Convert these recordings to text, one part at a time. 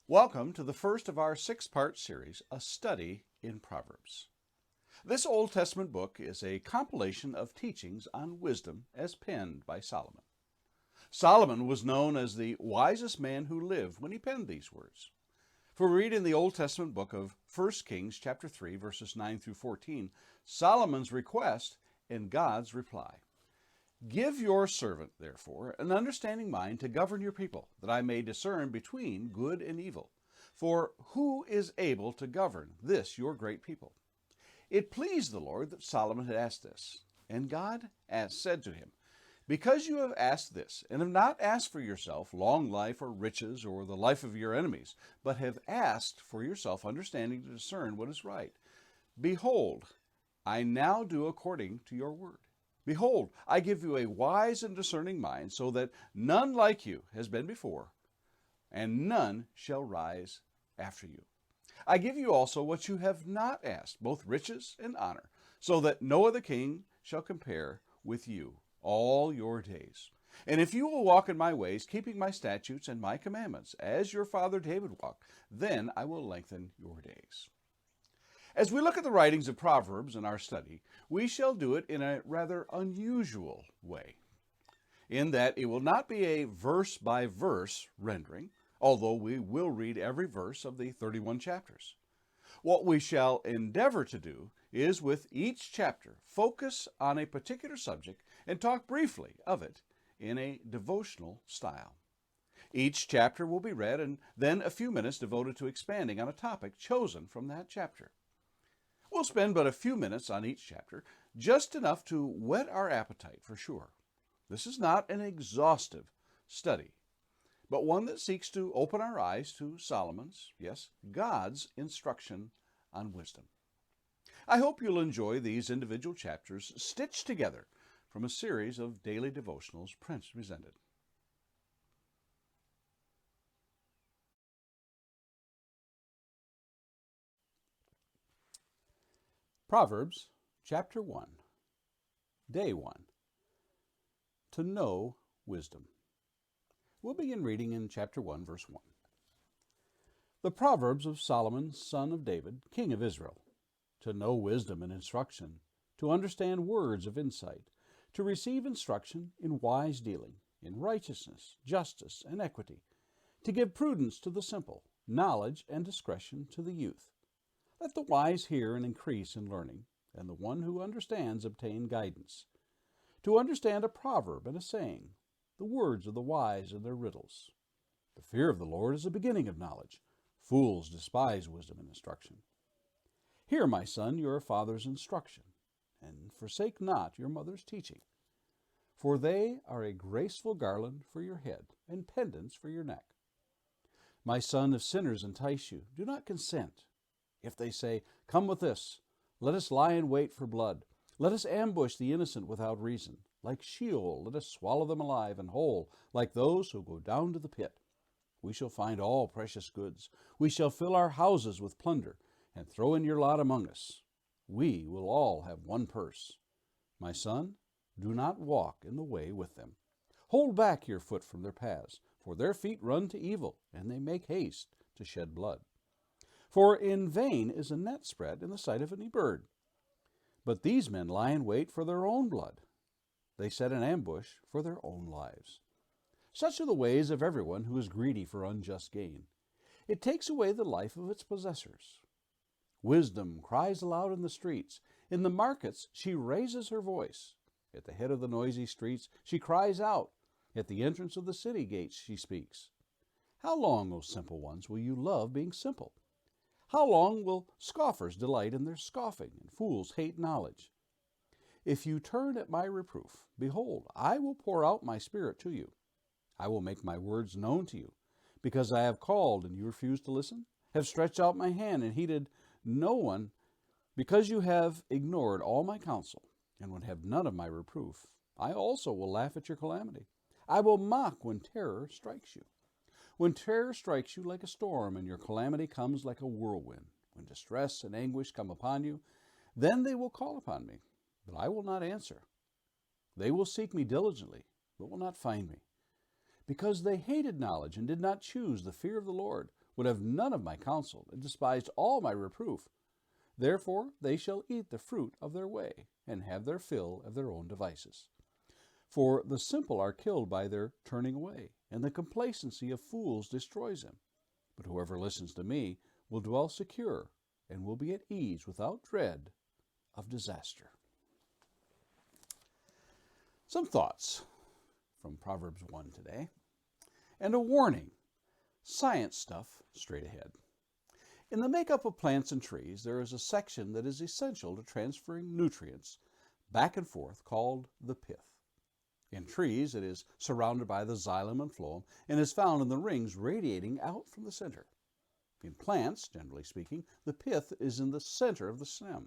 Welcome to the first of our six-part series, A Study in Proverbs. This Old Testament book is a compilation of teachings on wisdom as penned by Solomon. Solomon was known as the wisest man who lived when he penned these words. For we read in the Old Testament book of 1 Kings chapter 3, verses 9 through 14, Solomon's request and God's reply. Give your servant, therefore, an understanding mind to govern your people, that I may discern between good and evil. For who is able to govern this your great people? It pleased the Lord that Solomon had asked this. And God said to him, Because you have asked this, and have not asked for yourself long life or riches or the life of your enemies, but have asked for yourself understanding to discern what is right, behold, I now do according to your word. Behold, I give you a wise and discerning mind, so that none like you has been before, and none shall rise after you. I give you also what you have not asked, both riches and honor, so that no other king shall compare with you all your days. And if you will walk in my ways, keeping my statutes and my commandments, as your father David walked, then I will lengthen your days. As we look at the writings of Proverbs in our study, we shall do it in a rather unusual way, in that it will not be a verse-by-verse rendering, although we will read every verse of the 31 chapters. What we shall endeavor to do is, with each chapter, focus on a particular subject and talk briefly of it in a devotional style. Each chapter will be read and then a few minutes devoted to expanding on a topic chosen from that chapter. We'll spend but a few minutes on each chapter, just enough to whet our appetite for sure. This is not an exhaustive study, but one that seeks to open our eyes to Solomon's, yes, God's instruction on wisdom. I hope you'll enjoy these individual chapters stitched together from a series of daily devotionals presented. Proverbs chapter 1, day 1, to know wisdom. We'll begin reading in chapter 1, verse 1. The Proverbs of Solomon, son of David, king of Israel, to know wisdom and instruction, to understand words of insight, to receive instruction in wise dealing, in righteousness, justice, and equity, to give prudence to the simple, knowledge and discretion to the youth. Let the wise hear and increase in learning, and the one who understands obtain guidance. To understand a proverb and a saying, the words of the wise and their riddles. The fear of the Lord is the beginning of knowledge. Fools despise wisdom and instruction. Hear, my son, your father's instruction, and forsake not your mother's teaching. For they are a graceful garland for your head, and pendants for your neck. My son, if sinners entice you, do not consent. If they say, Come with us, let us lie in wait for blood. Let us ambush the innocent without reason. Like Sheol, let us swallow them alive and whole, like those who go down to the pit. We shall find all precious goods. We shall fill our houses with plunder, and throw in your lot among us. We will all have one purse. My son, do not walk in the way with them. Hold back your foot from their paths, for their feet run to evil, and they make haste to shed blood. For in vain is a net spread in the sight of any bird. But these men lie in wait for their own blood. They set an ambush for their own lives. Such are the ways of everyone who is greedy for unjust gain. It takes away the life of its possessors. Wisdom cries aloud in the streets. In the markets she raises her voice. At the head of the noisy streets she cries out. At the entrance of the city gates she speaks. How long, O simple ones, will you love being simple? How long will scoffers delight in their scoffing, and fools hate knowledge? If you turn at my reproof, behold, I will pour out my spirit to you. I will make my words known to you. Because I have called and you refuse to listen, have stretched out my hand and heeded no one, because you have ignored all my counsel, and would have none of my reproof, I also will laugh at your calamity. I will mock when terror strikes you. When terror strikes you like a storm, and your calamity comes like a whirlwind, when distress and anguish come upon you, then they will call upon me, but I will not answer. They will seek me diligently, but will not find me. Because they hated knowledge and did not choose the fear of the Lord, would have none of my counsel, and despised all my reproof. Therefore they shall eat the fruit of their way, and have their fill of their own devices. For the simple are killed by their turning away, and the complacency of fools destroys them. But whoever listens to me will dwell secure, and will be at ease without dread of disaster. Some thoughts from Proverbs 1 today, and a warning. Science stuff straight ahead. In the makeup of plants and trees, there is a section that is essential to transferring nutrients back and forth called the pith. In trees, it is surrounded by the xylem and phloem and is found in the rings radiating out from the center. In plants, generally speaking, the pith is in the center of the stem.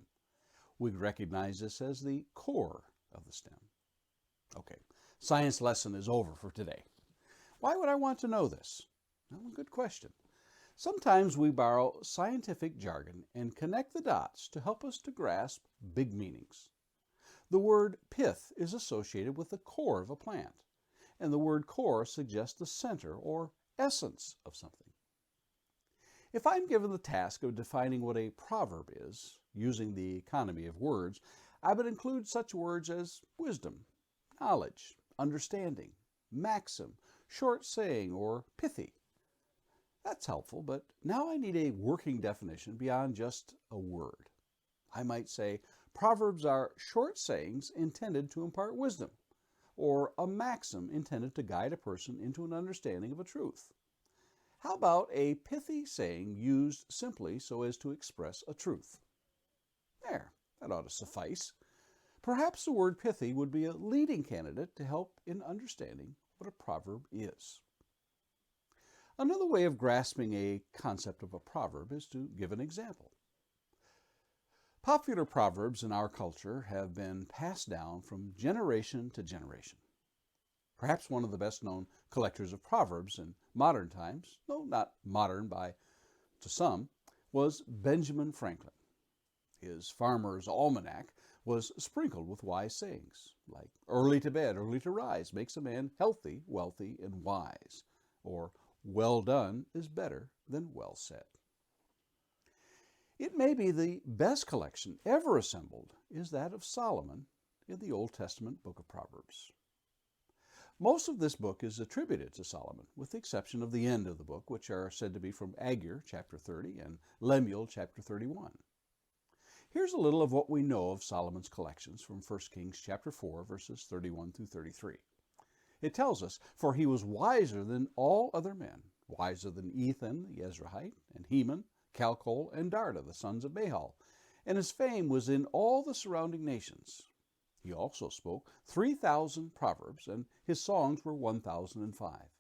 We recognize this as the core of the stem. Okay, science lesson is over for today. Why would I want to know this? Well, good question. Sometimes we borrow scientific jargon and connect the dots to help us to grasp big meanings. The word pith is associated with the core of a plant, and the word core suggests the center or essence of something. If I'm given the task of defining what a proverb is, using the economy of words, I would include such words as wisdom, knowledge, understanding, maxim, short saying, or pithy. That's helpful, but now I need a working definition beyond just a word. I might say, Proverbs are short sayings intended to impart wisdom, or a maxim intended to guide a person into an understanding of a truth. How about a pithy saying used simply so as to express a truth? There, that ought to suffice. Perhaps the word pithy would be a leading candidate to help in understanding what a proverb is. Another way of grasping a concept of a proverb is to give an example. Popular proverbs in our culture have been passed down from generation to generation. Perhaps one of the best-known collectors of proverbs in modern times, though not modern to some, was Benjamin Franklin. His Farmer's Almanac was sprinkled with wise sayings, like early to bed, early to rise makes a man healthy, wealthy, and wise, or well done is better than well said. It may be the best collection ever assembled is that of Solomon in the Old Testament book of Proverbs. Most of this book is attributed to Solomon, with the exception of the end of the book, which are said to be from Agur, chapter 30, and Lemuel, chapter 31. Here's a little of what we know of Solomon's collections from 1 Kings chapter 4, verses 31 through 33. It tells us, "For he was wiser than all other men, wiser than Ethan the Ezrahite, and Heman, Calcol, and Darda, the sons of Mahal, and his fame was in all the surrounding nations. He also spoke 3,000 proverbs, and his songs were 1,005.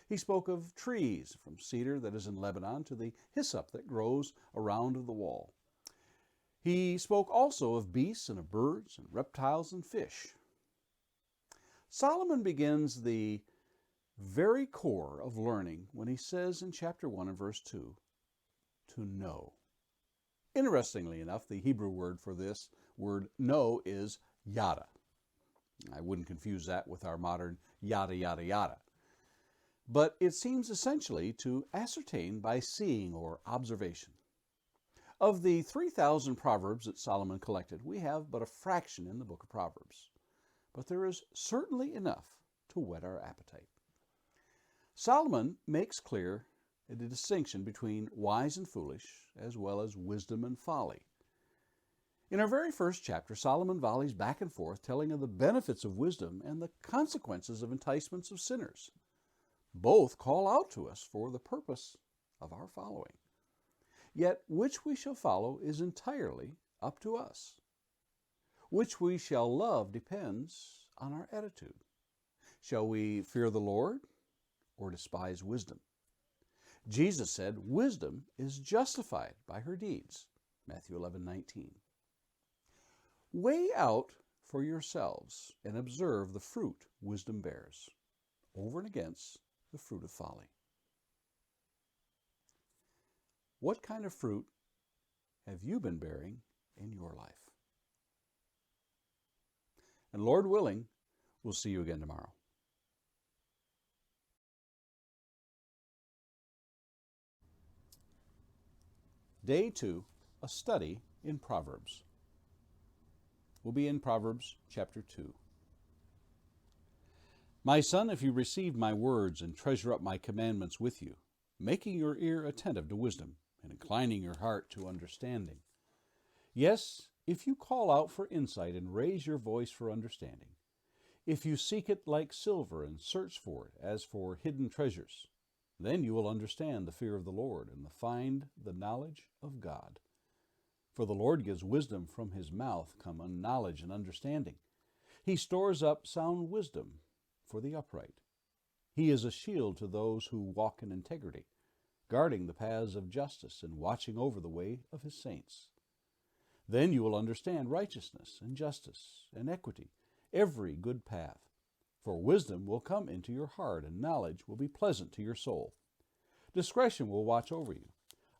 He spoke of trees, from cedar that is in Lebanon to the hyssop that grows around the wall. He spoke also of beasts and of birds and reptiles and fish." Solomon begins the very core of learning when he says in chapter 1 and verse 2, to know. Interestingly enough, the Hebrew word for this word know is yada. I wouldn't confuse that with our modern yada, yada, yada. But it seems essentially to ascertain by seeing or observation. Of the 3,000 proverbs that Solomon collected, we have but a fraction in the book of Proverbs. But there is certainly enough to whet our appetite. Solomon makes clear the distinction between wise and foolish, as well as wisdom and folly. In our very first chapter, Solomon volleys back and forth, telling of the benefits of wisdom and the consequences of enticements of sinners. Both call out to us for the purpose of our following. Yet which we shall follow is entirely up to us. Which we shall love depends on our attitude. Shall we fear the Lord or despise wisdom? Jesus said, "Wisdom is justified by her deeds." Matthew 11:19. Weigh out for yourselves and observe the fruit wisdom bears, over and against the fruit of folly. What kind of fruit have you been bearing in your life? And Lord willing, we'll see you again tomorrow. Day 2, a study in Proverbs. We'll be in Proverbs chapter 2. My son, if you receive my words and treasure up my commandments with you, making your ear attentive to wisdom and inclining your heart to understanding. Yes, if you call out for insight and raise your voice for understanding, if you seek it like silver and search for it as for hidden treasures, then you will understand the fear of the Lord and find the knowledge of God. For the Lord gives wisdom, from his mouth come knowledge and understanding. He stores up sound wisdom for the upright. He is a shield to those who walk in integrity, guarding the paths of justice and watching over the way of his saints. Then you will understand righteousness and justice and equity, every good path. For wisdom will come into your heart, and knowledge will be pleasant to your soul. Discretion will watch over you.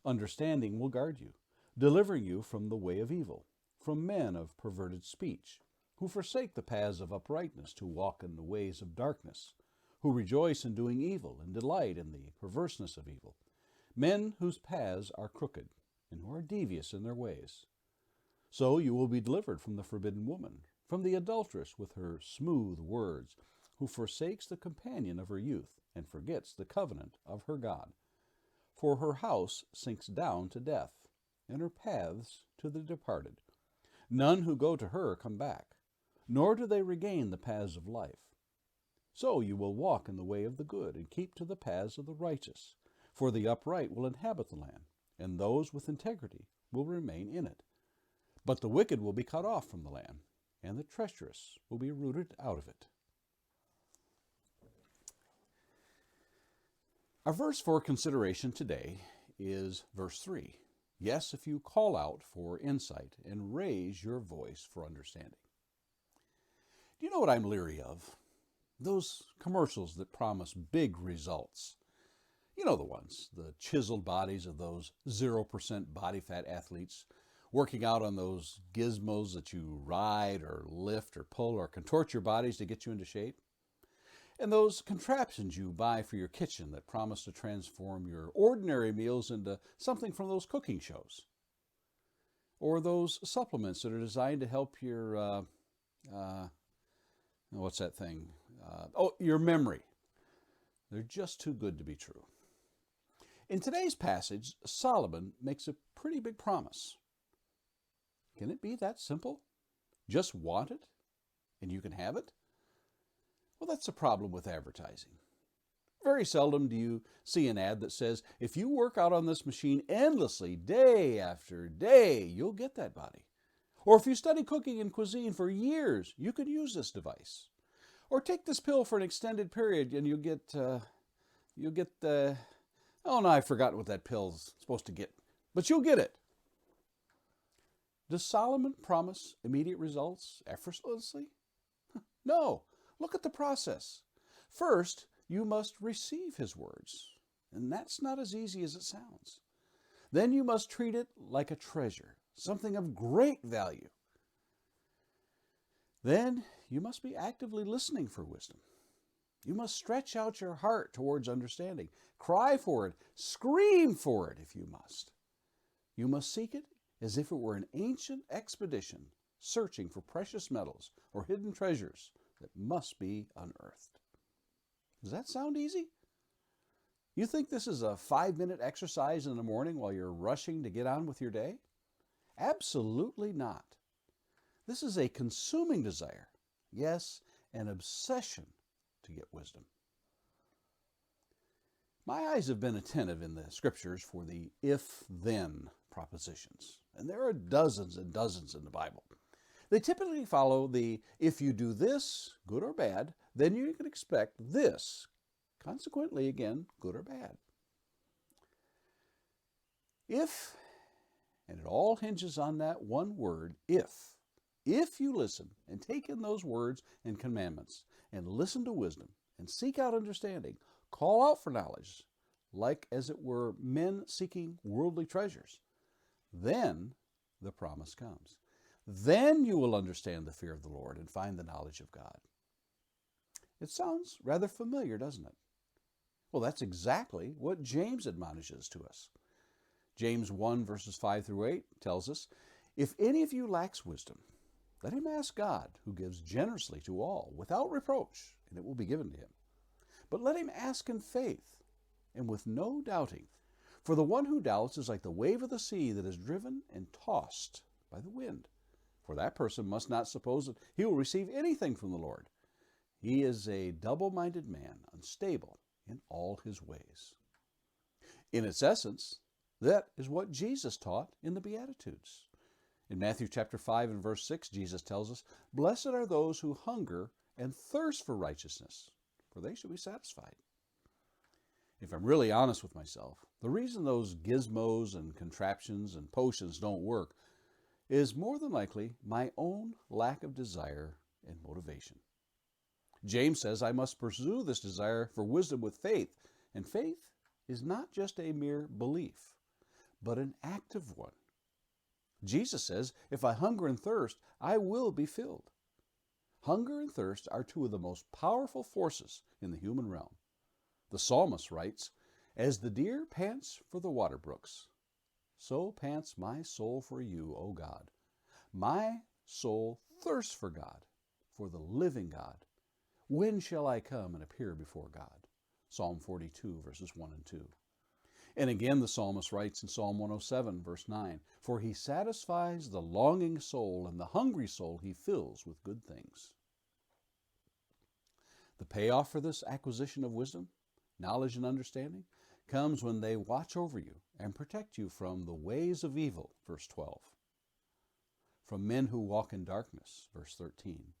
Understanding will guard you, delivering you from the way of evil, from men of perverted speech, who forsake the paths of uprightness to walk in the ways of darkness, who rejoice in doing evil and delight in the perverseness of evil, men whose paths are crooked and who are devious in their ways. So you will be delivered from the forbidden woman, from the adulteress with her smooth words, who forsakes the companion of her youth and forgets the covenant of her God. For her house sinks down to death, and her paths to the departed. None who go to her come back, nor do they regain the paths of life. So you will walk in the way of the good, and keep to the paths of the righteous. For the upright will inhabit the land, and those with integrity will remain in it. But the wicked will be cut off from the land, and the treacherous will be rooted out of it. Our verse for consideration today is verse 3. Yes, if you call out for insight and raise your voice for understanding. Do you know what I'm leery of? Those commercials that promise big results. You know the ones, the chiseled bodies of those 0% body fat athletes working out on those gizmos that you ride or lift or pull or contort your bodies to get you into shape. And those contraptions you buy for your kitchen that promise to transform your ordinary meals into something from those cooking shows. Or those supplements that are designed to help your, what's that thing? Your memory. They're just too good to be true. In today's passage, Solomon makes a pretty big promise. Can it be that simple? Just want it, and you can have it? Well, that's a problem with advertising. Very seldom do you see an ad that says, if you work out on this machine endlessly, day after day, you'll get that body. Or if you study cooking and cuisine for years, you could use this device. Or take this pill for an extended period and you'll get oh no, I've forgotten what that pill's supposed to get. But you'll get it. Does Solomon promise immediate results effortlessly? No. Look at the process. First, you must receive his words, and that's not as easy as it sounds. Then you must treat it like a treasure, something of great value. Then you must be actively listening for wisdom. You must stretch out your heart towards understanding. Cry for it, scream for it if you must. You must seek it as if it were an ancient expedition searching for precious metals or hidden treasures that must be unearthed. Does that sound easy? You think this is a 5-minute exercise in the morning while you're rushing to get on with your day? Absolutely not. This is a consuming desire, yes, an obsession to get wisdom. My eyes have been attentive in the scriptures for the if-then propositions, and there are dozens and dozens in the Bible. They typically follow the, if you do this, good or bad, then you can expect this. Consequently, again, good or bad. If, and it all hinges on that one word, if. If you listen and take in those words and commandments, and listen to wisdom, and seek out understanding, call out for knowledge, like as it were men seeking worldly treasures, then the promise comes. Then you will understand the fear of the Lord and find the knowledge of God. It sounds rather familiar, doesn't it? Well, that's exactly what James admonishes to us. James 1 verses 5 through 8 tells us, "If any of you lacks wisdom, let him ask God, who gives generously to all, without reproach, and it will be given to him. But let him ask in faith, and with no doubting. For the one who doubts is like the wave of the sea that is driven and tossed by the wind. For that person must not suppose that he will receive anything from the Lord. He is a double-minded man, unstable in all his ways." In its essence, that is what Jesus taught in the Beatitudes. In Matthew chapter 5 and verse 6, Jesus tells us, "Blessed are those who hunger and thirst for righteousness, for they shall be satisfied." If I'm really honest with myself, the reason those gizmos and contraptions and potions don't work is more than likely my own lack of desire and motivation. James says I must pursue this desire for wisdom with faith, and faith is not just a mere belief, but an active one. Jesus says, "If I hunger and thirst, I will be filled." Hunger and thirst are two of the most powerful forces in the human realm. The psalmist writes, "As the deer pants for the water brooks, so pants my soul for you, O God. My soul thirsts for God, for the living God. When shall I come and appear before God?" Psalm 42, verses 1 and 2. And again the psalmist writes in Psalm 107, verse 9, "For he satisfies the longing soul, and the hungry soul he fills with good things." The payoff for this acquisition of wisdom, knowledge, and understanding comes when they watch over you and protect you from the ways of evil, verse 12, from men who walk in darkness, verse 13,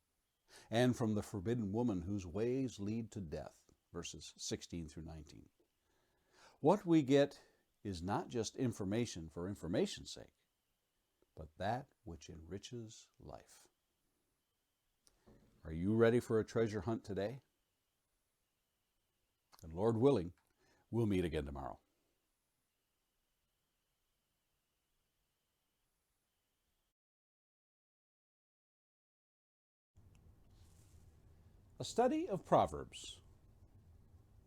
and from the forbidden woman whose ways lead to death, verses 16 through 19. What we get is not just information for information's sake, but that which enriches life. Are you ready for a treasure hunt today? And Lord willing, we'll meet again tomorrow. A study of Proverbs,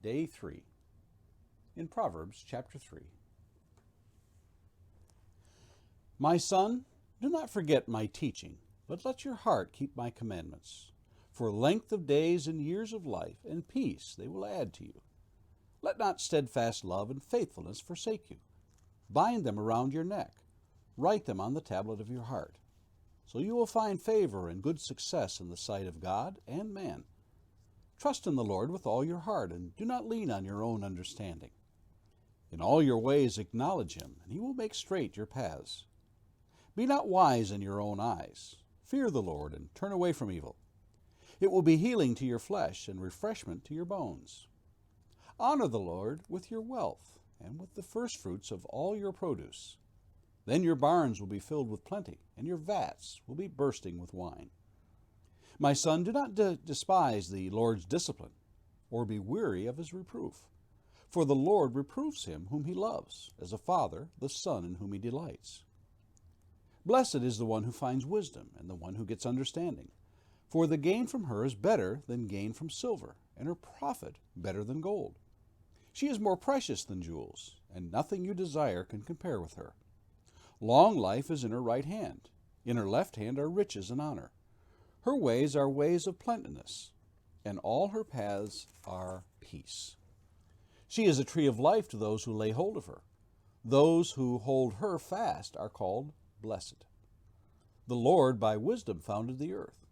Day 3, in Proverbs chapter 3. "My son, do not forget my teaching, but let your heart keep my commandments. For length of days and years of life and peace they will add to you. Let not steadfast love and faithfulness forsake you. Bind them around your neck. Write them on the tablet of your heart. So you will find favor and good success in the sight of God and man. Trust in the Lord with all your heart, and do not lean on your own understanding. In all your ways acknowledge him, and he will make straight your paths. Be not wise in your own eyes. Fear the Lord and turn away from evil. It will be healing to your flesh and refreshment to your bones. Honor the Lord with your wealth and with the firstfruits of all your produce. Then your barns will be filled with plenty, and your vats will be bursting with wine. My son, do not despise the Lord's discipline, or be weary of his reproof. For the Lord reproves him whom he loves, as a father the son in whom he delights. Blessed is the one who finds wisdom, and the one who gets understanding. For the gain from her is better than gain from silver, and her profit better than gold. She is more precious than jewels, and nothing you desire can compare with her. Long life is in her right hand. In her left hand are riches and honor. Her ways are ways of plenteousness, and all her paths are peace. She is a tree of life to those who lay hold of her. Those who hold her fast are called blessed. The Lord by wisdom founded the earth.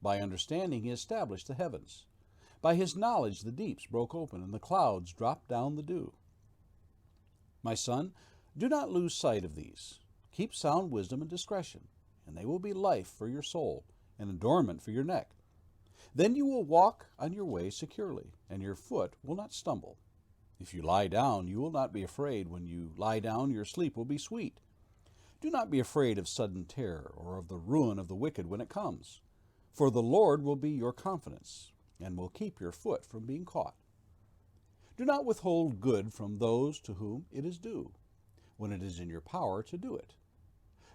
By understanding he established the heavens. By his knowledge the deeps broke open, and the clouds dropped down the dew. My son, do not lose sight of these. Keep sound wisdom and discretion, and they will be life for your soul, and adornment for your neck. Then you will walk on your way securely, and your foot will not stumble. If you lie down, you will not be afraid. When you lie down, your sleep will be sweet. Do not be afraid of sudden terror, or of the ruin of the wicked when it comes. For the Lord will be your confidence, and will keep your foot from being caught. Do not withhold good from those to whom it is due, when it is in your power to do it.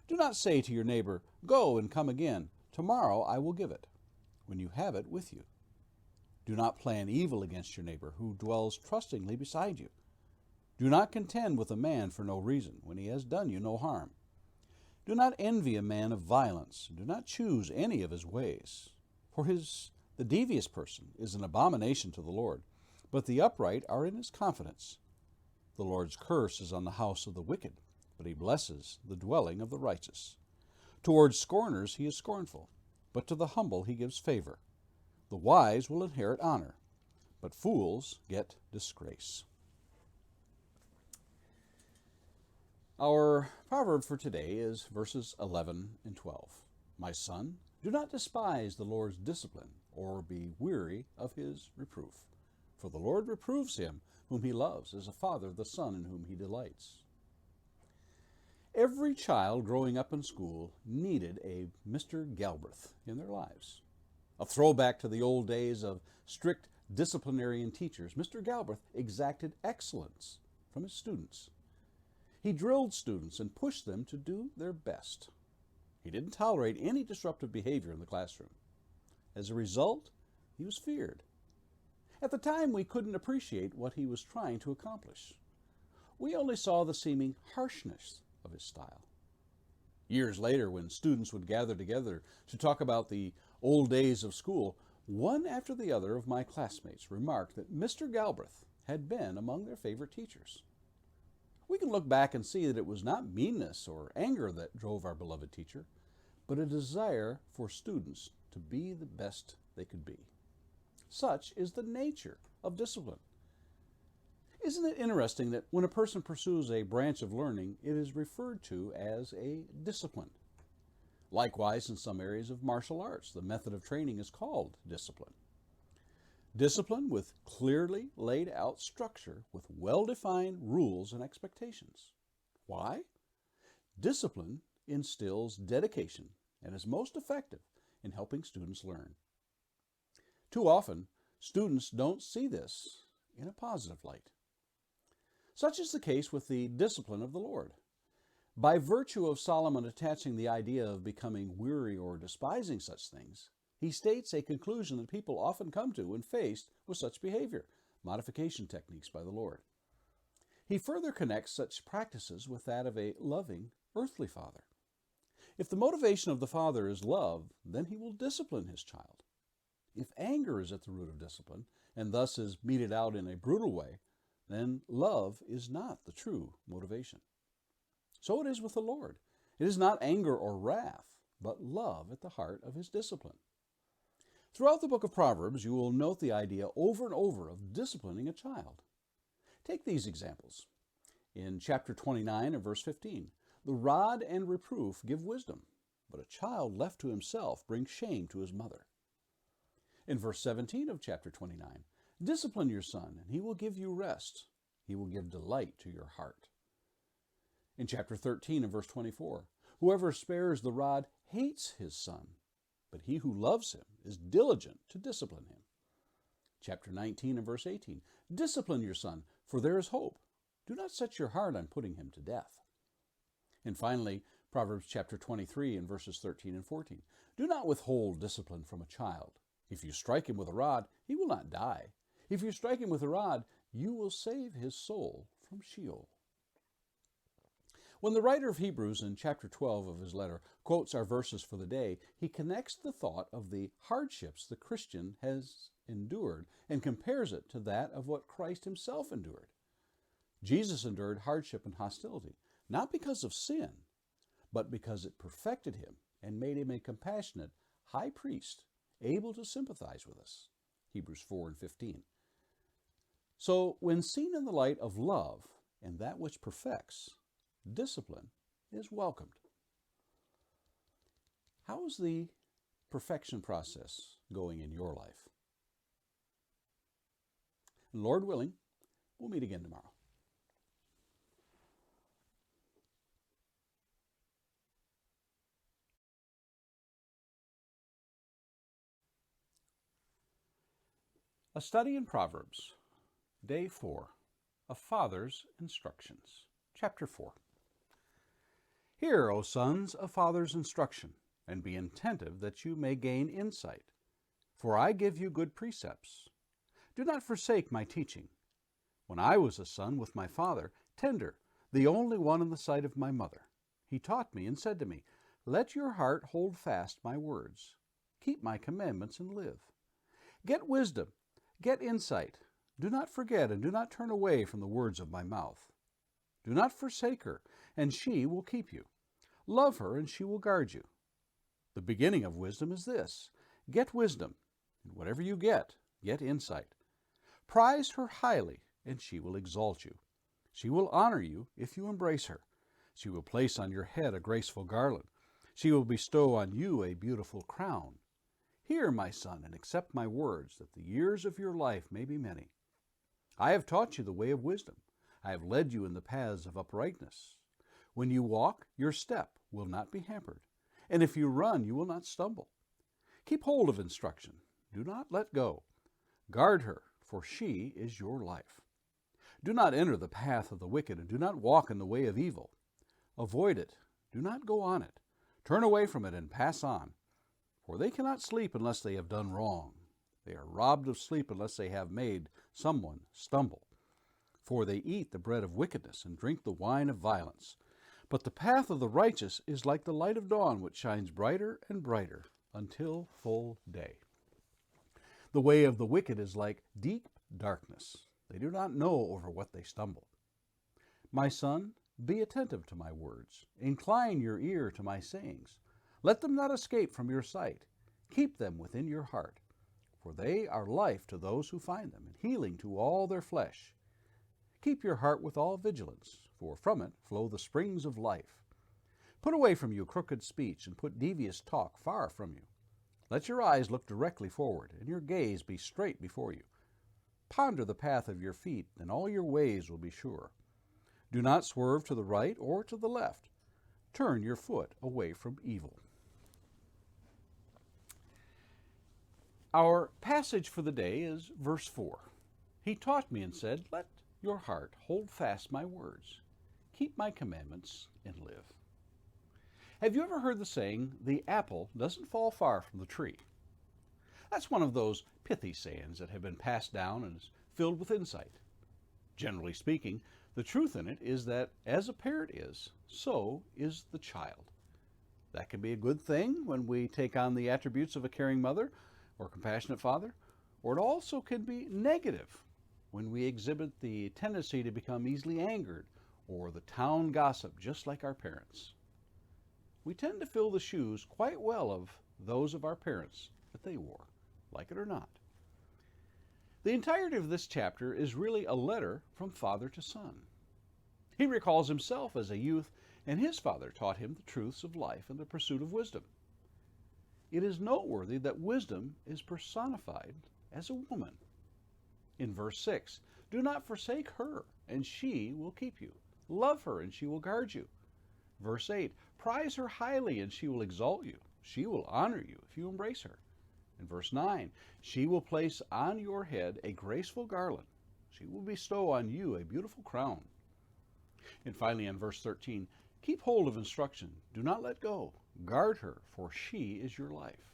Do not say to your neighbor, "Go and come again. Tomorrow I will give it," when you have it with you. Do not plan evil against your neighbor who dwells trustingly beside you. Do not contend with a man for no reason, when he has done you no harm. Do not envy a man of violence. Do not choose any of his ways. For the devious person is an abomination to the Lord, but the upright are in his confidence. The Lord's curse is on the house of the wicked, but he blesses the dwelling of the righteous. Towards scorners he is scornful, but to the humble he gives favor. The wise will inherit honor, but fools get disgrace. Our proverb for today is verses 11 and 12. My son, do not despise the Lord's discipline, or be weary of his reproof. For the Lord reproves him whom he loves, as a father the son in whom he delights. Every child growing up in school needed a Mr. Galbraith in their lives. A throwback to the old days of strict disciplinarian teachers, Mr. Galbraith exacted excellence from his students. He drilled students and pushed them to do their best. He didn't tolerate any disruptive behavior in the classroom. As a result, he was feared. At the time, we couldn't appreciate what he was trying to accomplish. We only saw the seeming harshness of his style. Years later, when students would gather together to talk about the old days of school, one after the other of my classmates remarked that Mr. Galbraith had been among their favorite teachers. We can look back and see that it was not meanness or anger that drove our beloved teacher, but a desire for students to be the best they could be. Such is the nature of discipline. Isn't it interesting that when a person pursues a branch of learning, it is referred to as a discipline? Likewise, in some areas of martial arts, the method of training is called discipline. Discipline with clearly laid out structure with well-defined rules and expectations. Why? Discipline instills dedication and is most effective in helping students learn. Too often, students don't see this in a positive light. Such is the case with the discipline of the Lord. By virtue of Solomon attaching the idea of becoming weary or despising such things, he states a conclusion that people often come to when faced with such behavior, modification techniques by the Lord. He further connects such practices with that of a loving earthly father. If the motivation of the father is love, then he will discipline his child. If anger is at the root of discipline, and thus is meted out in a brutal way, then love is not the true motivation. So it is with the Lord. It is not anger or wrath, but love at the heart of his discipline. Throughout the book of Proverbs, you will note the idea over and over of disciplining a child. Take these examples. In chapter 29 and verse 15, the rod and reproof give wisdom, but a child left to himself brings shame to his mother. In verse 17 of chapter 29, discipline your son, and he will give you rest. He will give delight to your heart. In chapter 13 and verse 24, whoever spares the rod hates his son, but he who loves him is diligent to discipline him. Chapter 19 and verse 18, discipline your son, for there is hope. Do not set your heart on putting him to death. And finally, Proverbs chapter 23 and verses 13 and 14, do not withhold discipline from a child. If you strike him with a rod, he will not die. If you strike him with a rod, you will save his soul from Sheol. When the writer of Hebrews in chapter 12 of his letter quotes our verses for the day, he connects the thought of the hardships the Christian has endured and compares it to that of what Christ himself endured. Jesus endured hardship and hostility, not because of sin, but because it perfected him and made him a compassionate high priest, able to sympathize with us. Hebrews 4 and 15. So, when seen in the light of love and that which perfects, discipline is welcomed. How is the perfection process going in your life? Lord willing, we'll meet again tomorrow. A study in Proverbs, Day 4, A Father's Instructions, Chapter 4. Hear, O sons, a father's instruction, and be attentive that you may gain insight. For I give you good precepts. Do not forsake my teaching. When I was a son with my father, tender, the only one in the sight of my mother. He taught me and said to me, let your heart hold fast my words. Keep my commandments and live. Get wisdom, get insight. Do not forget and do not turn away from the words of my mouth. Do not forsake her, and she will keep you. Love her, and she will guard you. The beginning of wisdom is this: get wisdom, and whatever you get insight. Prize her highly, and she will exalt you. She will honor you if you embrace her. She will place on your head a graceful garland. She will bestow on you a beautiful crown. Hear, my son, and accept my words, that the years of your life may be many. I have taught you the way of wisdom. I have led you in the paths of uprightness. When you walk, your step will not be hampered, and if you run, you will not stumble. Keep hold of instruction. Do not let go. Guard her, for she is your life. Do not enter the path of the wicked, and do not walk in the way of evil. Avoid it. Do not go on it. Turn away from it and pass on. For they cannot sleep unless they have done wrong. They are robbed of sleep unless they have made someone stumble. For they eat the bread of wickedness and drink the wine of violence. But the path of the righteous is like the light of dawn, which shines brighter and brighter until full day. The way of the wicked is like deep darkness. They do not know over what they stumble. My son, be attentive to my words. Incline your ear to my sayings. Let them not escape from your sight. Keep them within your heart, for they are life to those who find them, and healing to all their flesh. Keep your heart with all vigilance, for from it flow the springs of life. Put away from you crooked speech, and put devious talk far from you. Let your eyes look directly forward, and your gaze be straight before you. Ponder the path of your feet, and all your ways will be sure. Do not swerve to the right or to the left. Turn your foot away from evil. Our passage for the day is verse 4. He taught me and said, let your heart hold fast my words. Keep my commandments and live. Have you ever heard the saying, the apple doesn't fall far from the tree? That's one of those pithy sayings that have been passed down and is filled with insight. Generally speaking, the truth in it is that as a parent is, so is the child. That can be a good thing when we take on the attributes of a caring mother or compassionate father, or it also can be negative when we exhibit the tendency to become easily angered or the town gossip just like our parents. We tend to fill the shoes quite well of those of our parents that they wore, like it or not. The entirety of this chapter is really a letter from father to son. He recalls himself as a youth, and his father taught him the truths of life and the pursuit of wisdom. It is noteworthy that wisdom is personified as a woman. In verse 6, do not forsake her, and she will keep you. Love her, and she will guard you. Verse 8, prize her highly, and she will exalt you. She will honor you if you embrace her. In verse 9, she will place on your head a graceful garland. She will bestow on you a beautiful crown. And finally, in verse 13, keep hold of instruction. Do not let go. Guard her, for she is your life.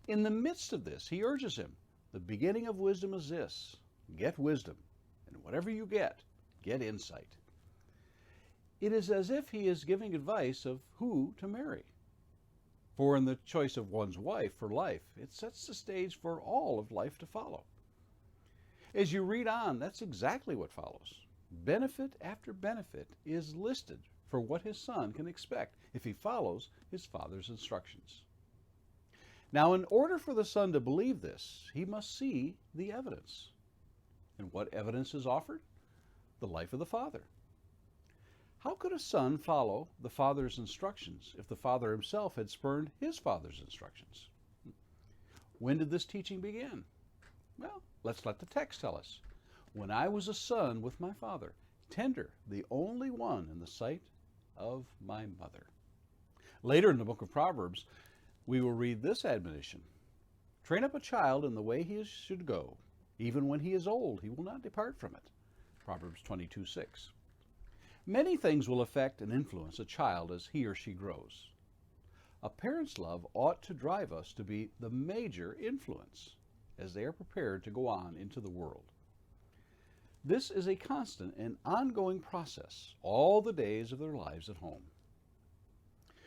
In the midst of this, he urges him, the beginning of wisdom is this: get wisdom, and whatever you get insight. It is as if he is giving advice of who to marry. For in the choice of one's wife for life, it sets the stage for all of life to follow. As you read on, that's exactly what follows. Benefit after benefit is listed for what his son can expect if he follows his father's instructions. Now, in order for the son to believe this, he must see the evidence. And what evidence is offered? The life of the father. How could a son follow the father's instructions if the father himself had spurned his father's instructions? When did this teaching begin? Well, let's let the text tell us. When I was a son with my father, tender, the only one in the sight of my mother. Later in the book of Proverbs, we will read this admonition. Train up a child in the way he should go. Even when he is old, he will not depart from it. Proverbs 22:6. Many things will affect and influence a child as he or she grows. A parent's love ought to drive us to be the major influence as they are prepared to go on into the world. This is a constant and ongoing process all the days of their lives at home.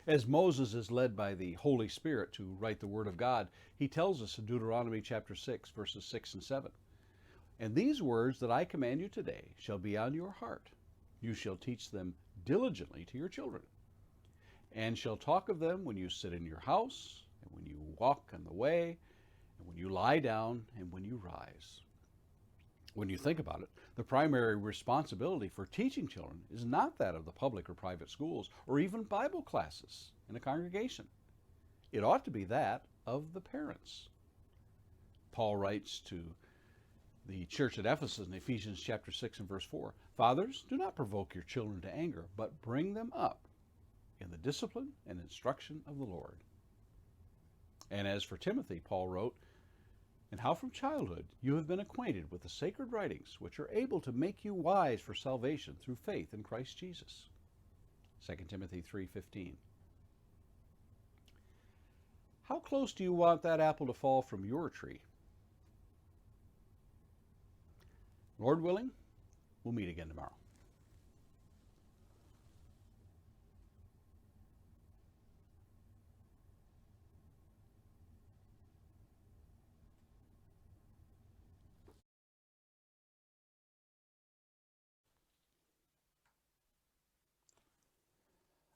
As Moses is led by the Holy Spirit to write the Word of God, he tells us in Deuteronomy chapter 6, verses 6 and 7, "And these words that I command you today shall be on your heart. You shall teach them diligently to your children, and shall talk of them when you sit in your house, and when you walk on the way, and when you lie down, and when you rise." When you think about it, the primary responsibility for teaching children is not that of the public or private schools or even Bible classes in a congregation. It ought to be that of the parents. Paul writes to the church at Ephesus in Ephesians chapter 6 and verse 4, "Fathers, do not provoke your children to anger, but bring them up in the discipline and instruction of the Lord." And as for Timothy, Paul wrote, "And how from childhood you have been acquainted with the sacred writings, which are able to make you wise for salvation through faith in Christ Jesus." 2 Timothy 3:15. How close do you want that apple to fall from your tree? Lord willing, we'll meet again tomorrow.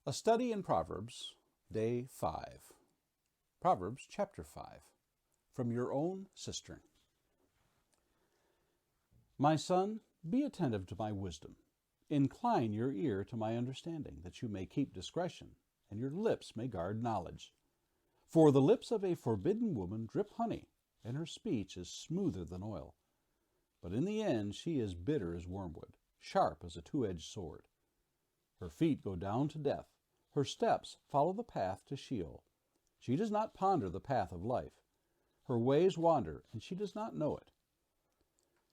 A study in Proverbs, day 5. Proverbs chapter 5, from your own cistern. My son, be attentive to my wisdom. Incline your ear to my understanding, that you may keep discretion, and your lips may guard knowledge. For the lips of a forbidden woman drip honey, and her speech is smoother than oil. But in the end she is bitter as wormwood, sharp as a two-edged sword. Her feet go down to death. Her steps follow the path to Sheol. She does not ponder the path of life. Her ways wander, and she does not know it.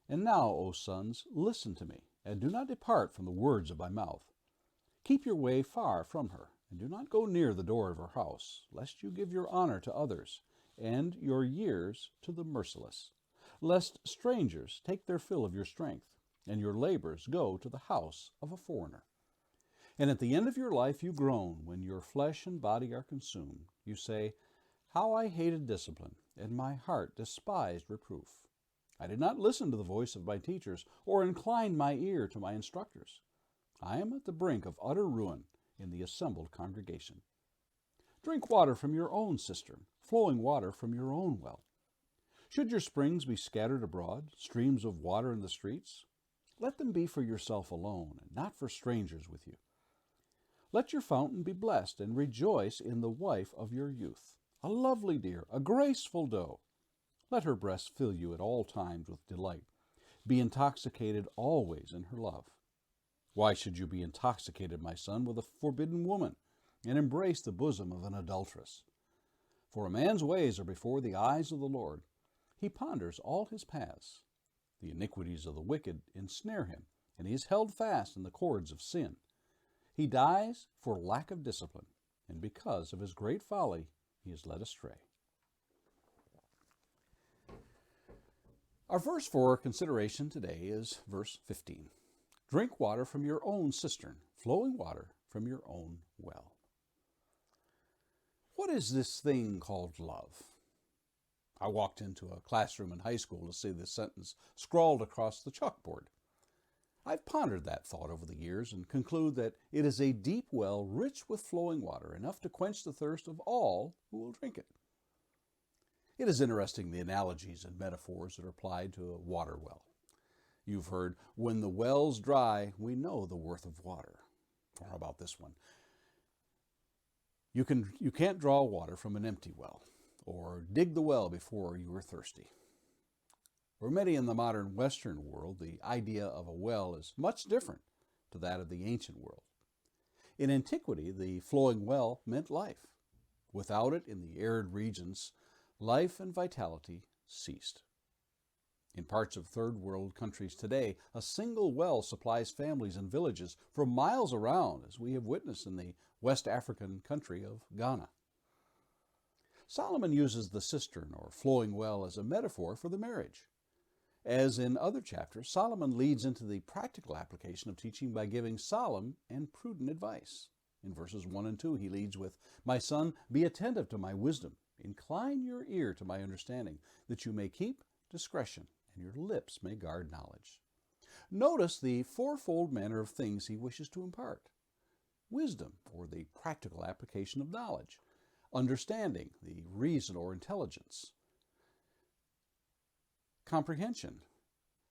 And now, O sons, listen to me, and do not depart from the words of my mouth. Keep your way far from her, and do not go near the door of her house, lest you give your honor to others, and your years to the merciless, lest strangers take their fill of your strength, and your labors go to the house of a foreigner. And at the end of your life you groan when your flesh and body are consumed. You say, "How I hated discipline, and my heart despised reproof. I did not listen to the voice of my teachers, or incline my ear to my instructors. I am at the brink of utter ruin in the assembled congregation. Drink water from your own cistern, flowing water from your own well. Should your springs be scattered abroad, streams of water in the streets? Let them be for yourself alone, and not for strangers with you. Let your fountain be blessed, and rejoice in the wife of your youth, a lovely deer, a graceful doe. Let her breast fill you at all times with delight. Be intoxicated always in her love. Why should you be intoxicated, my son, with a forbidden woman, and embrace the bosom of an adulteress? For a man's ways are before the eyes of the Lord. He ponders all his paths. The iniquities of the wicked ensnare him, and he is held fast in the cords of sin. He dies for lack of discipline, and because of his great folly he is led astray." Our verse for consideration today is verse 15. Drink water from your own cistern, flowing water from your own well. What is this thing called love? I walked into a classroom in high school to see this sentence scrawled across the chalkboard. I've pondered that thought over the years and conclude that it is a deep well rich with flowing water, enough to quench the thirst of all who will drink it. It is interesting, the analogies and metaphors that are applied to a water well. You've heard, "When the well's dry, we know the worth of water." Or how about this one? You can't draw water from an empty well, or dig the well before you are thirsty. For many in the modern Western world, the idea of a well is much different to that of the ancient world. In antiquity, the flowing well meant life. Without it, in the arid regions, life and vitality ceased. In parts of third world countries today, a single well supplies families and villages for miles around, as we have witnessed in the West African country of Ghana. Solomon uses the cistern or flowing well as a metaphor for the marriage. As in other chapters, Solomon leads into the practical application of teaching by giving solemn and prudent advice. In verses 1 and 2, he leads with, "My son, be attentive to my wisdom. Incline your ear to my understanding, that you may keep discretion, and your lips may guard knowledge." Notice the fourfold manner of things he wishes to impart. Wisdom, or the practical application of knowledge. Understanding, the reason or intelligence. Comprehension.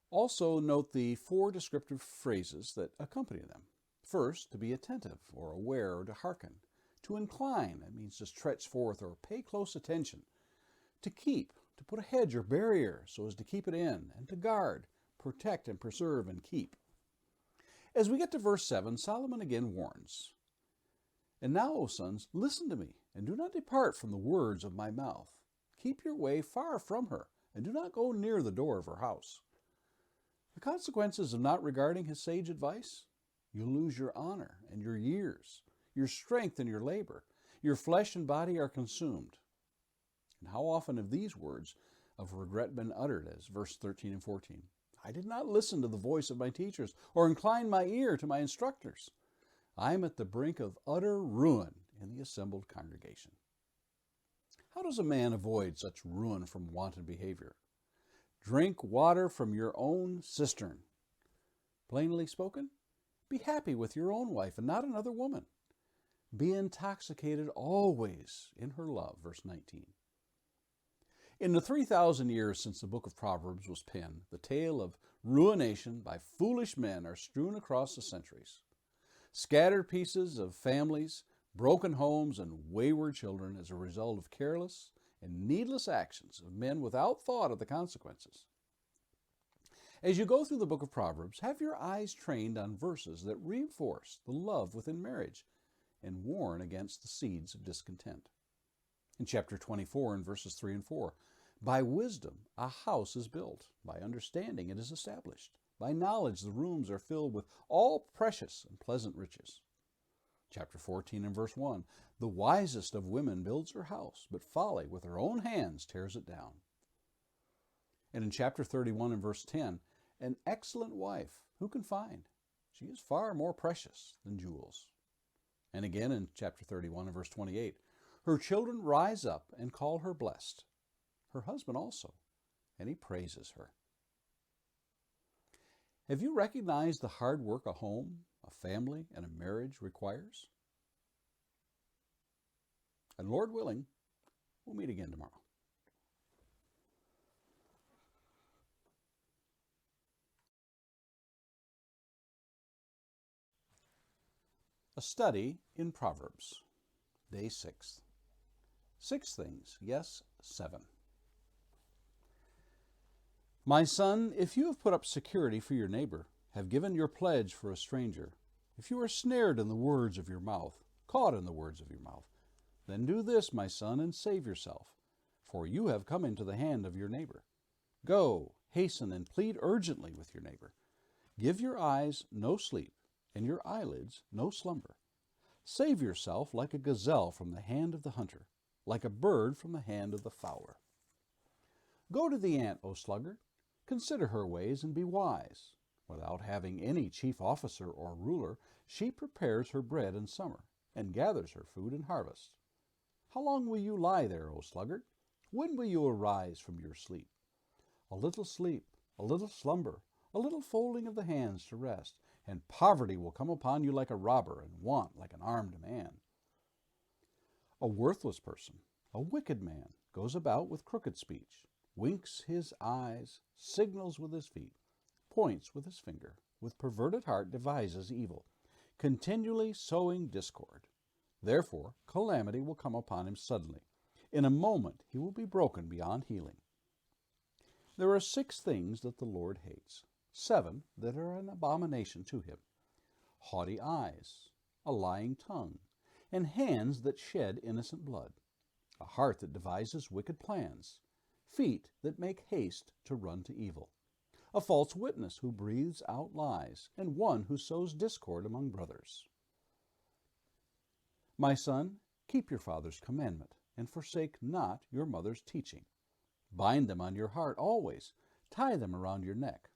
Also note the four descriptive phrases that accompany them. First, to be attentive, or aware, or to hearken. To incline, that means to stretch forth or pay close attention. To keep, to put a hedge or barrier so as to keep it in. And to guard, protect and preserve and keep. As we get to verse 7, Solomon again warns, "And now, O sons, listen to me, and do not depart from the words of my mouth. Keep your way far from her, and do not go near the door of her house." The consequences of not regarding his sage advice? You lose your honor and your years, your strength and your labor. Your flesh and body are consumed. And how often have these words of regret been uttered, as verse 13 and 14? "I did not listen to the voice of my teachers, or incline my ear to my instructors. I am at the brink of utter ruin in the assembled congregation." How does a man avoid such ruin from wanton behavior? Drink water from your own cistern. Plainly spoken, be happy with your own wife and not another woman. Be intoxicated always in her love, verse 19. In the 3,000 years since the book of Proverbs was penned, the tale of ruination by foolish men are strewn across the centuries. Scattered pieces of families, broken homes, and wayward children as a result of careless and needless actions of men without thought of the consequences. As you go through the book of Proverbs, have your eyes trained on verses that reinforce the love within marriage and warn against the seeds of discontent. In chapter 24, in verses 3 and 4, "By wisdom a house is built, by understanding it is established. By knowledge the rooms are filled with all precious and pleasant riches." Chapter 14 and verse 1, "The wisest of women builds her house, but folly with her own hands tears it down." And in chapter 31 and verse 10, "An excellent wife who can find? She is far more precious than jewels." And again in chapter 31 and verse 28, "Her children rise up and call her blessed, her husband also, and he praises her." Have you recognized the hard work a home, a family, and a marriage requires? And Lord willing, we'll meet again tomorrow. A study in Proverbs, day 6. 6 things, yes, 7. "My son, if you have put up security for your neighbor, have given your pledge for a stranger, if you are snared in the words of your mouth, caught in the words of your mouth, then do this, my son, and save yourself, for you have come into the hand of your neighbor. Go, hasten and plead urgently with your neighbor. Give your eyes no sleep, and your eyelids no slumber. Save yourself like a gazelle from the hand of the hunter, like a bird from the hand of the fowler. Go to the ant, O sluggard, consider her ways and be wise. Without having any chief officer or ruler, she prepares her bread in summer and gathers her food in harvest. How long will you lie there, O sluggard? When will you arise from your sleep? A little sleep, a little slumber, a little folding of the hands to rest, and poverty will come upon you like a robber, and want like an armed man. A worthless person, a wicked man, goes about with crooked speech, winks his eyes, signals with his feet, points with his finger, with perverted heart devises evil, continually sowing discord. Therefore calamity will come upon him suddenly. In a moment he will be broken beyond healing. There are 6 things that the Lord hates, 7 that are an abomination to him: haughty eyes, a lying tongue, and hands that shed innocent blood, a heart that devises wicked plans, feet that make haste to run to evil, a false witness who breathes out lies, and one who sows discord among brothers. My son, keep your father's commandment, and forsake not your mother's teaching. Bind them on your heart always. Tie them around your neck.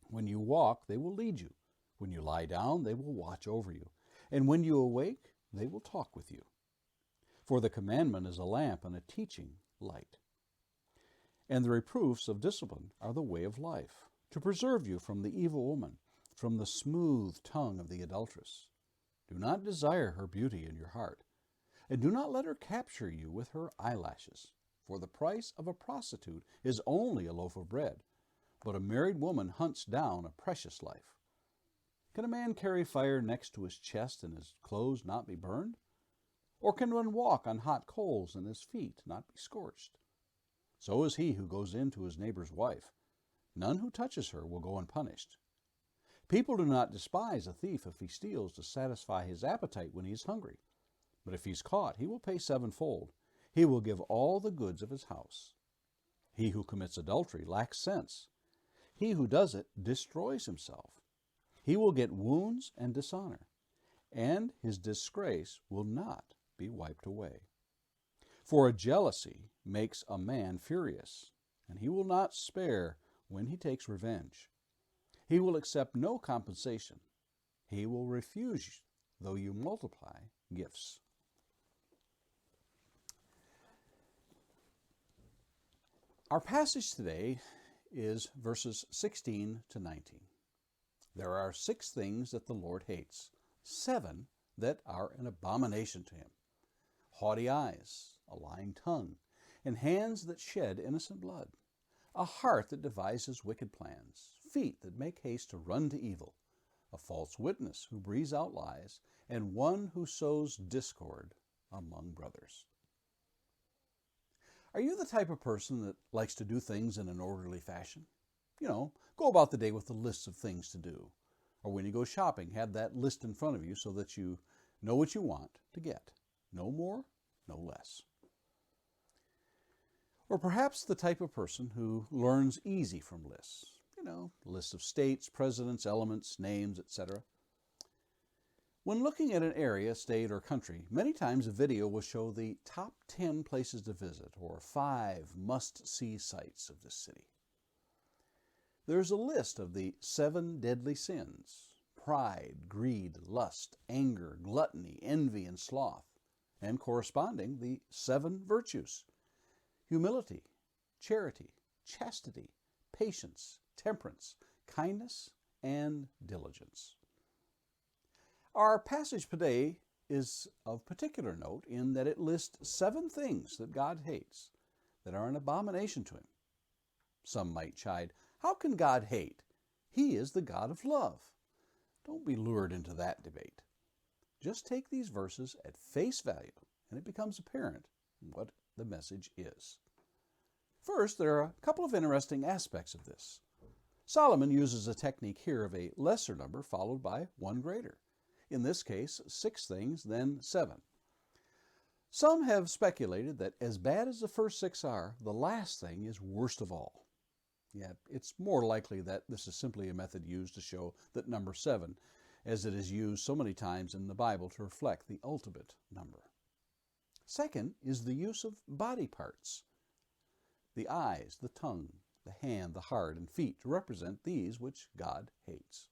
When you walk, they will lead you. When you lie down, they will watch over you. And when you awake, they will talk with you. For the commandment is a lamp and a teaching light. And the reproofs of discipline are the way of life, to preserve you from the evil woman, from the smooth tongue of the adulteress. Do not desire her beauty in your heart, and do not let her capture you with her eyelashes. For the price of a prostitute is only a loaf of bread, but a married woman hunts down a precious life. Can a man carry fire next to his chest and his clothes not be burned? Or can one walk on hot coals and his feet not be scorched? So is he who goes in to his neighbor's wife. None who touches her will go unpunished. People do not despise a thief if he steals to satisfy his appetite when he is hungry. But if he's caught, he will pay sevenfold. He will give all the goods of his house. He who commits adultery lacks sense. He who does it destroys himself. He will get wounds and dishonor, and his disgrace will not be wiped away. For a jealousy makes a man furious, and he will not spare when he takes revenge. He will accept no compensation. He will refuse though you multiply gifts. Our passage today is verses 16 to 19. There are 6 things that the Lord hates, 7 that are an abomination to him. Haughty eyes, a lying tongue, and hands that shed innocent blood, a heart that devises wicked plans, feet that make haste to run to evil, a false witness who breathes out lies, and one who sows discord among brothers. Are you the type of person that likes to do things in an orderly fashion? Go about the day with a list of things to do. Or when you go shopping, have that list in front of you so that you know what you want to get. No more, no less. Or perhaps the type of person who learns easy from lists. Lists of states, presidents, elements, names, etc. When looking at an area, state, or country, many times a video will show the top 10 places to visit or 5 must-see sites of this city. There's a list of the 7 deadly sins: pride, greed, lust, anger, gluttony, envy, and sloth, and corresponding the 7 virtues: humility, charity, chastity, patience, temperance, kindness, and diligence. Our passage today is of particular note in that it lists 7 things that God hates that are an abomination to him. Some might chide, how can God hate? He is the God of love. Don't be lured into that debate. Just take these verses at face value, and it becomes apparent what the message is. First, there are a couple of interesting aspects of this. Solomon uses a technique here of a lesser number followed by one greater. In this case, 6 things, then 7. Some have speculated that as bad as the first 6 are, the last thing is worst of all. Yet it's more likely that this is simply a method used to show that number 7, as it is used so many times in the Bible to reflect the ultimate number. Second is the use of body parts. The eyes, the tongue, the hand, the heart, and feet to represent these which God hates.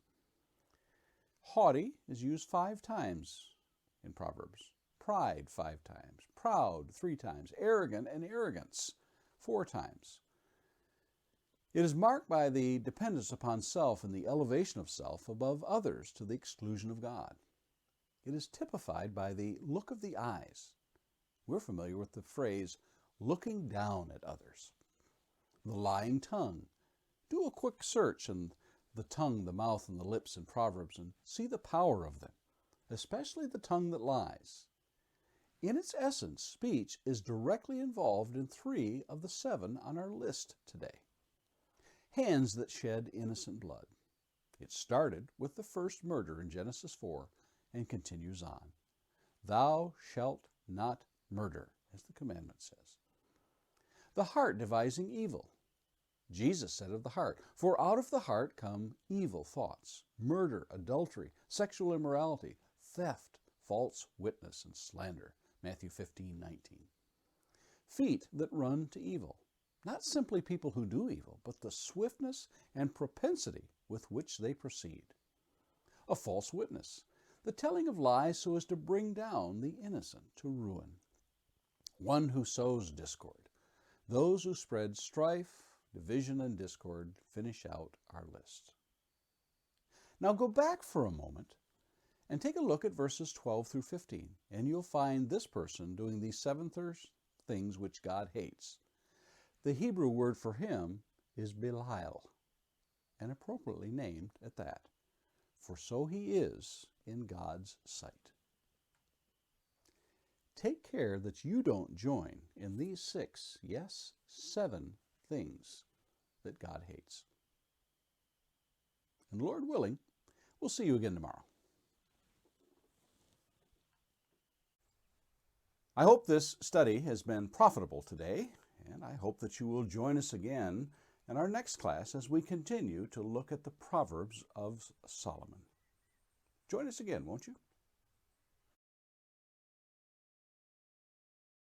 Haughty is used 5 times in Proverbs. Pride 5 times. Proud 3 times. Arrogant and arrogance 4 times. It is marked by the dependence upon self and the elevation of self above others to the exclusion of God. It is typified by the look of the eyes. We're familiar with the phrase, looking down at others. The lying tongue. Do a quick search in the tongue, the mouth, and the lips in Proverbs and see the power of them, especially the tongue that lies. In its essence, speech is directly involved in 3 of the 7 on our list today. Hands that shed innocent blood. It started with the first murder in Genesis 4 and continues on. Thou shalt not murder, as the commandment says. The heart devising evil. Jesus said of the heart, for out of the heart come evil thoughts, murder, adultery, sexual immorality, theft, false witness, and slander. Matthew 15:19. Feet that run to evil. Not simply people who do evil, but the swiftness and propensity with which they proceed. A false witness, the telling of lies so as to bring down the innocent to ruin. One who sows discord. Those who spread strife, division, and discord finish out our list. Now go back for a moment and take a look at verses 12 through 15, and you'll find this person doing these seven things which God hates. The Hebrew word for him is Belial, and appropriately named at that, for so he is in God's sight. Take care that you don't join in these 6, yes, 7 things that God hates. And Lord willing, we'll see you again tomorrow. I hope this study has been profitable today, and I hope that you will join us again in our next class as we continue to look at the Proverbs of Solomon. Join us again, won't you?